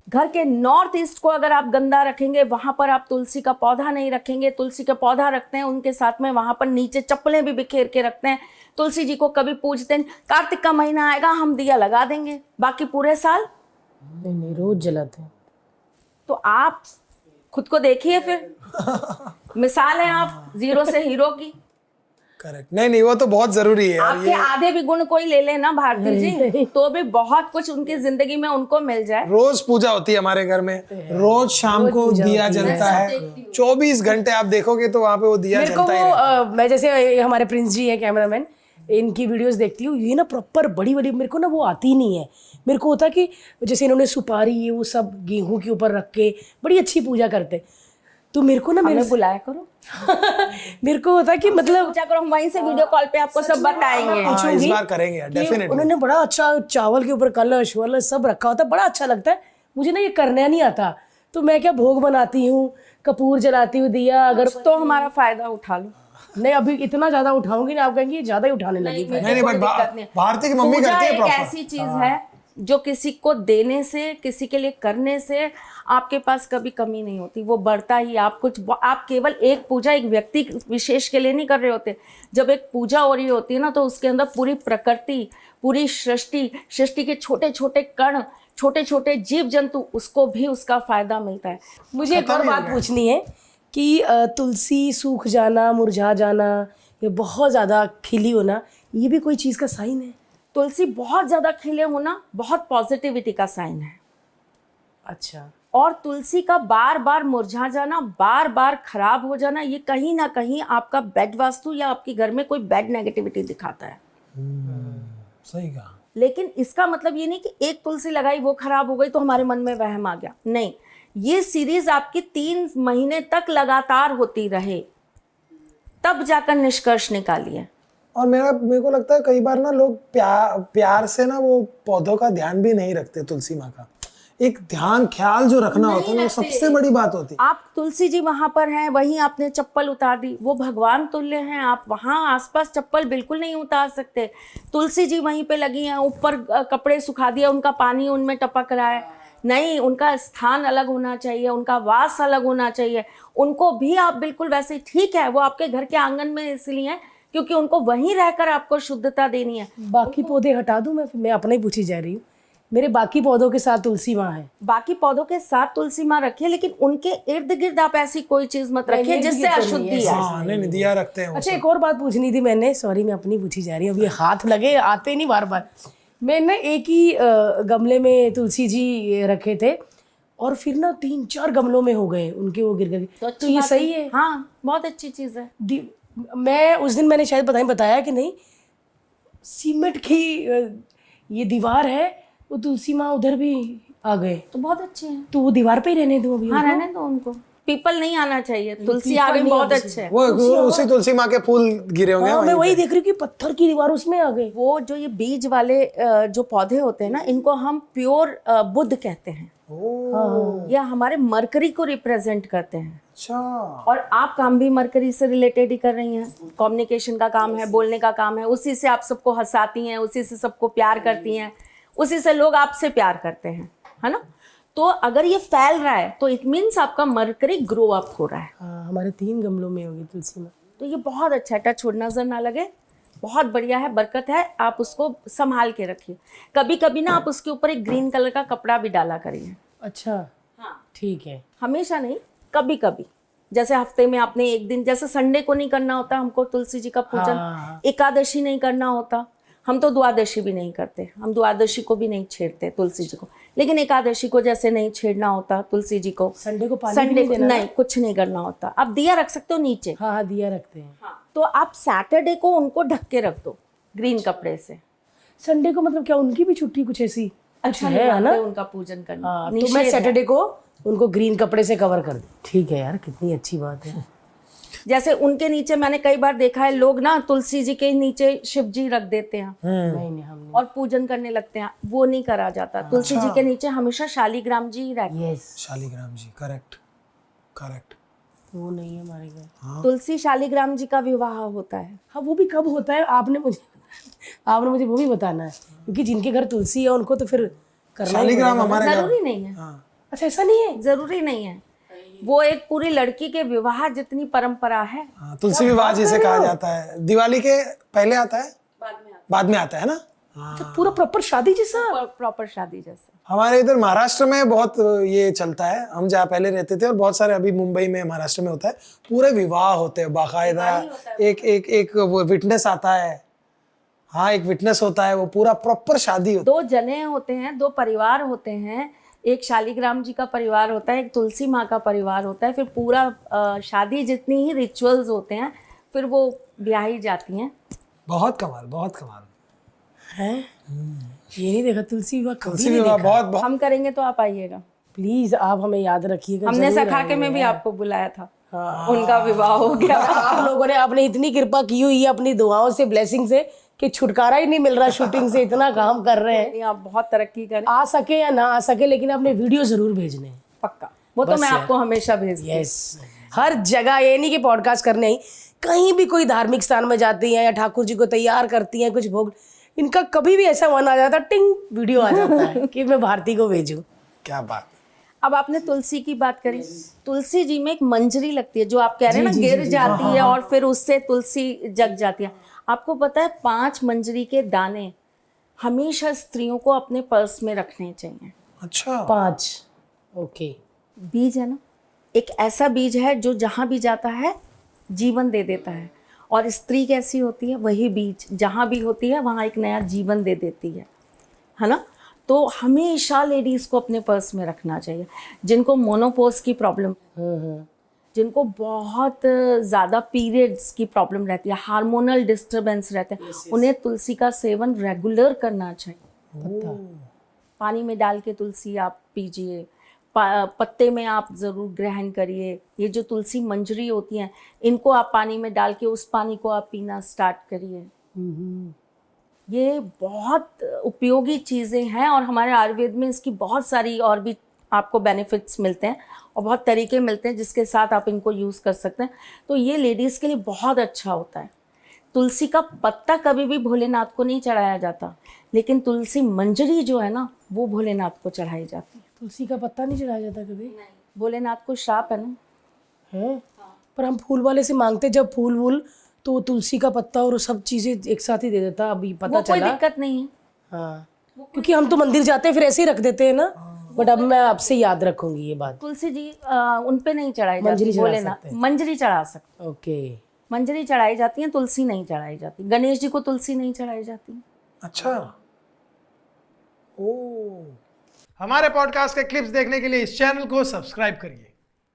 घर के north east को अगर आप गंदा रखेंगे, वहां पर आप तुलसी का पौधा नहीं रखेंगे, तुलसी का पौधा रखते हैं उनके साथ में वहां पर नीचे चप्पलें भी बिखेर के रखते हैं, तुलसी जी को कभी पूजते हैं। कार्तिक का महीना आएगा हम दिया लगा देंगे, बाकी पूरे साल नहीं रोज जलाते हैं। तो आप खुद को देखिए फिर मिसाल है आप जीरो से हीरो की। करेक्ट। नहीं वो तो बहुत जरूरी है यार। आपके आधे भी गुण कोई ले लेना भारती जी, तो भी बहुत कुछ उनकी जिंदगी में उनको मिल जाए। रोज पूजा होती है हमारे घर में, रोज शाम को दिया जलता है, 24 घंटे आप देखोगे तो वहाँ पे वो दिया जलता है। मैं जैसे हमारे प्रिंस जी है कैमरामैन, इनकी वीडियोस देखती हूँ, ये ना प्रॉपर बड़ी बड़ी, मेरे को ना वो आती नहीं है। मेरे को होता कि जैसे इन्होंने सुपारी ये वो सब गेहूं के ऊपर रख के बड़ी अच्छी पूजा करते, तो मेरे को ना मेरे बुलाया करो मेरे को होता कि मतलब पूजा करो, हम वहीं से वीडियो कॉल पे आपको सब बताएंगे। हाँ, इस बार करेंगे डेफिनेटली। उन्होंने बड़ा अच्छा चावल के ऊपर कलश वलश सब रखा होता है, बड़ा अच्छा लगता है। मुझे ना ये करना नहीं आता, तो मैं क्या भोग बनाती हूँ, कपूर जलाती हूँ, दिया अगर तो हमारा फायदा उठा लो। नहीं अभी इतना ज्यादा उठाऊंगी ना, आप कहेंगे ज्यादा ही उठाने लगी। नहीं बट भारती की मम्मी करती है एक प्रॉपर। ऐसी चीज है जो किसी को देने से, किसी के लिए करने से आपके पास कभी कमी नहीं होती, वो बढ़ता ही। आप केवल एक पूजा एक व्यक्ति विशेष के लिए नहीं कर रहे होते। जब एक पूजा हो रही होती है ना, तो उसके अंदर पूरी प्रकृति, पूरी सृष्टि के छोटे छोटे कण, छोटे छोटे जीव जंतु, उसको भी उसका फायदा मिलता है। मुझे एक और बात पूछनी है कि तुलसी सूख जाना, मुरझा जाना, ये बहुत ज़्यादा खिली होना, ये भी कोई चीज़ का साइन है? तुलसी बहुत ज़्यादा खिले होना बहुत पॉजिटिविटी का साइन है। अच्छा। और तुलसी का बार बार मुरझा जाना, बार बार खराब हो जाना, ये कहीं ना कहीं आपका बेड वास्तु या आपके घर में कोई बेड नेगेटिविटी दिखाता है। सही कहा। लेकिन इसका मतलब ये नहीं कि एक तुलसी लगाई वो खराब हो गई तो हमारे मन में वहम आ गया, नहीं। ये सीरीज आपकी 3 महीने तक लगातार होती रहे, तब जाकर निष्कर्ष निकालिए। और मेरे को लगता है कई बार ना लोग प्यार से ना वो पौधों का ध्यान भी नहीं रखते। तुलसी माँ का एक ध्यान ख्याल जो रखना होता है ना, वो सबसे बड़ी बात होती है। आप तुलसी जी वहां पर हैं, वहीं आपने चप्पल उतार दी, वो भगवान तुल्य हैं, आप वहां आसपास चप्पल बिल्कुल नहीं उतार सकते। तुलसी जी वहीं पे लगी हैं, ऊपर कपड़े सुखा दिया, उनका पानी उनमें टपक रहा है, नहीं, उनका स्थान अलग होना चाहिए, उनका वास अलग होना चाहिए। उनको भी आप बिल्कुल वैसे, ठीक है वो आपके घर के आंगन में इसलिए है क्योंकि उनको वहीं रहकर आपको शुद्धता देनी है। बाकी पौधे हटा दूं मैं अपना ही पूछी जा रही हूँ। मेरे बाकी पौधों के साथ तुलसी माँ है, बाकी पौधों के साथ तुलसी माँ रखिए, लेकिन उनके इर्द गिर्द आप ऐसी कोई चीज मत रखिए जिससे अशुद्धि है। हाँ, नहीं दिया रखते हैं। अच्छा एक और बात पूछनी थी मैंने, सॉरी मैं अपनी पूछी जा रही हूँ, अभी हाथ लगे आते नहीं बार बार। मैं ना एक ही गमले में तुलसी जी रखे थे और फिर ना 3-4 गमलों में हो गए उनके, वो गिर गए। तो ये सही है? हाँ बहुत अच्छी चीज है। मैं उस दिन मैंने शायद बताया कि नहीं, सीमेंट की ये दीवार है, वो तुलसी माँ उधर भी आ गए, तो बहुत अच्छे हैं। तो वो दीवार पे ही रहने दो अभी। हाँ रहने दो उनको, पीपल नहीं आना चाहिए, तुलसी आ गई बहुत अच्छे है। वो उसी तुलसी माँ के फूल गिरे होंगे। हाँ, मैं वही देख रही हूँ कि पत्थर की दीवार उसमें आ गई। वो जो ये बीज वाले जो पौधे होते हैं ना, इनको हम प्योर बुध कहते हैं। या हमारे मरकरी को रिप्रेजेंट करते हैं। अच्छा। और आप काम भी मरकरी से रिलेटेड ही कर रही हैं, कम्युनिकेशन का काम है, बोलने का काम है, उसी से आप सबको हंसाती हैं, उसी से सबको प्यार करती हैं, उसी से लोग आपसे प्यार करते हैं, है ना। तो अगर ये फैल रहा है तो इट मीन्स आपका मरकरी ग्रो अप हो रहा है। हमारे 3 गमलों में होगी तुलसी माँ, तो ये बहुत अच्छा है, टच नजर ना लगे, बहुत बढ़िया है, बरकत है। आप उसको संभाल के रखिए। कभी कभी ना आप उसके ऊपर एक ग्रीन कलर का कपड़ा भी डाला करिए। अच्छा हाँ ठीक है। हमेशा नहीं, कभी कभी, जैसे हफ्ते में आपने एक दिन, जैसे संडे को नहीं करना होता हमको तुलसी जी का पूजन, एकादशी नहीं करना होता, हम तो द्वादशी भी नहीं करते, हम द्वादशी को भी नहीं छेड़ते तुलसी जी को, लेकिन एकादशी को जैसे नहीं छेड़ना होता तुलसी जी को, संडे को पानी संडे को नहीं, कुछ नहीं करना होता। आप दिया रख सकते हो नीचे। हाँ दिया रखते हैं। हाँ, तो आप सैटरडे को उनको ढक के रख दो ग्रीन कपड़े से। संडे को मतलब क्या उनकी भी छुट्टी कुछ ऐसी अच्छा है ना उनका पूजन करना। हाँ, तो मैं सैटरडे को उनको ग्रीन कपड़े से कवर कर दूं। ठीक है यार, कितनी अच्छी बात है। जैसे उनके नीचे मैंने कई बार देखा है, लोग ना तुलसी जी के नीचे शिव जी रख देते हैं। नहीं हम और पूजन करने लगते हैं, वो नहीं करा जाता। तुलसी जी के नीचे हमेशा शालीग्राम जी ही रहते हैं। शालीग्राम जी, करेक्ट करेक्ट। वो नहीं है हमारे घर। तुलसी शालीग्राम जी का विवाह होता है। हाँ वो भी कब होता है आपने मुझे वो भी बताना है, क्योंकि जिनके घर तुलसी है उनको तो फिर करना ही शालीग्राम हमारे घर जरूरी नहीं है। हाँ, अच्छा ऐसा नहीं है? जरूरी नहीं है, वो एक पूरी लड़की के विवाह जितनी परंपरा है। हाँ, तुलसी विवाह जिसे कहा जाता है, दिवाली के पहले आता है, बाद में आता है ना। तो पूरा प्रॉपर शादी जैसा? प्रॉपर शादी जैसा। हमारे इधर महाराष्ट्र में बहुत ये चलता है, हम जहाँ पहले रहते थे और बहुत सारे अभी मुंबई में महाराष्ट्र में होता है, पूरे विवाह होते हैं बाकायदा। एक वो विटनेस आता है, हाँ एक विटनेस होता है, वो पूरा प्रॉपर शादी होता दो जने होते हैं, दो परिवार होते हैं, एक शालिग्राम जी का परिवार होता है, एक तुलसी माँ का परिवार होता है, फिर पूरा शादी जितनी ही रिचुअल्स होते हैं फिर वो ब्याही जाती हैं। है। बहुत कमाल है। ये नहीं देखा तुलसी विवाह, कभी तुलसी नहीं विवाह देखा। बहुत हम करेंगे तो आप आइएगा। प्लीज आप हमें याद रखिएगा। हमने जरूर सखा के में भी आएंगे। आपको बुलाया था, उनका विवाह हो गया। आप लोगों ने आपने इतनी कृपा की हुई है अपनी दुआओं से, ब्लेसिंग से, कि छुटकारा ही नहीं मिल रहा शूटिंग से। इतना काम कर रहे हैं, आप बहुत तरक्की करें, आ सके या ना आ सके, लेकिन आपने वीडियो जरूर भेजने हैं। पक्का। वो तो बस मैं यार। आपको हमेशा भेजती हूँ। यस, हर जगह। ये नहीं कि पॉडकास्ट करने ही, कहीं भी कोई धार्मिक स्थान में जाती हैं या ठाकुर जी को तैयार करती हैं कुछ भोग, इनका कभी भी ऐसा मन आ जाता, टिंग वीडियो आ जाता है कि मैं भारती को भेजूं। क्या बात। अब आपने तुलसी की बात करी, तुलसी जी में एक मंजरी लगती है जो आप कह रहे हैं ना, गिर जाती है और फिर उससे तुलसी जग जाती है। आपको पता है 5 मंजरी के दाने हमेशा स्त्रियों को अपने पर्स में रखने चाहिए। अच्छा, 5 ओके। बीज है ना, एक ऐसा बीज है जो जहाँ भी जाता है जीवन दे देता है, और स्त्री कैसी होती है, वही बीज जहाँ भी होती है वहाँ एक नया जीवन दे देती है ना। तो हमेशा लेडीज को अपने पर्स में रखना चाहिए। जिनको मोनोपोज की प्रॉब्लम, जिनको बहुत ज़्यादा पीरियड्स की प्रॉब्लम रहती है, हार्मोनल डिस्टर्बेंस रहते हैं, उन्हें तुलसी का सेवन रेगुलर करना चाहिए। पानी में डाल के तुलसी आप पीजिए, पत्ते में आप ज़रूर ग्रहण करिए। ये जो तुलसी मंजरी होती हैं, इनको आप पानी में डाल के उस पानी को आप पीना स्टार्ट करिए। ये बहुत उपयोगी चीज़ें हैं और हमारे आयुर्वेद में इसकी बहुत सारी और भी आपको बेनिफिट्स मिलते हैं और बहुत तरीके मिलते हैं जिसके साथ आप इनको यूज़ कर सकते हैं। तो ये लेडीज़ के लिए बहुत अच्छा होता है। तुलसी का पत्ता कभी भी भोलेनाथ को नहीं चढ़ाया जाता, लेकिन तुलसी मंजरी जो है ना, वो भोलेनाथ को चढ़ाई जाती है। तुलसी का पत्ता नहीं चढ़ाया जाता कभी? भोलेनाथ को श्राप है ना। है? पर हम फूल वाले से मांगते जब फूल वूल, तो वो तुलसी का पत्ता और सब चीजें एक साथ ही दे देता। अभी पता वो कोई चला। दिक्कत नहीं है। हाँ, क्योंकि हम तो मंदिर जाते हैं फिर ऐसे ही रख देते हैं ना। बट अब मैं आपसे याद रखूंगी ये बात। तुलसी जी उन पे नहीं चढ़ाई मंजरी जाती, चढ़ा भोलेनाथ सकते हैं। मंजरी चढ़ा सकते, ओके। मंजरी चढ़ाई जाती है, तुलसी नहीं चढ़ाई जाती। गणेश जी को तुलसी नहीं चढ़ाई जाती। अच्छा। ओ, हमारे पॉडकास्ट के क्लिप्स देखने के लिए इस चैनल को सब्सक्राइब करिए।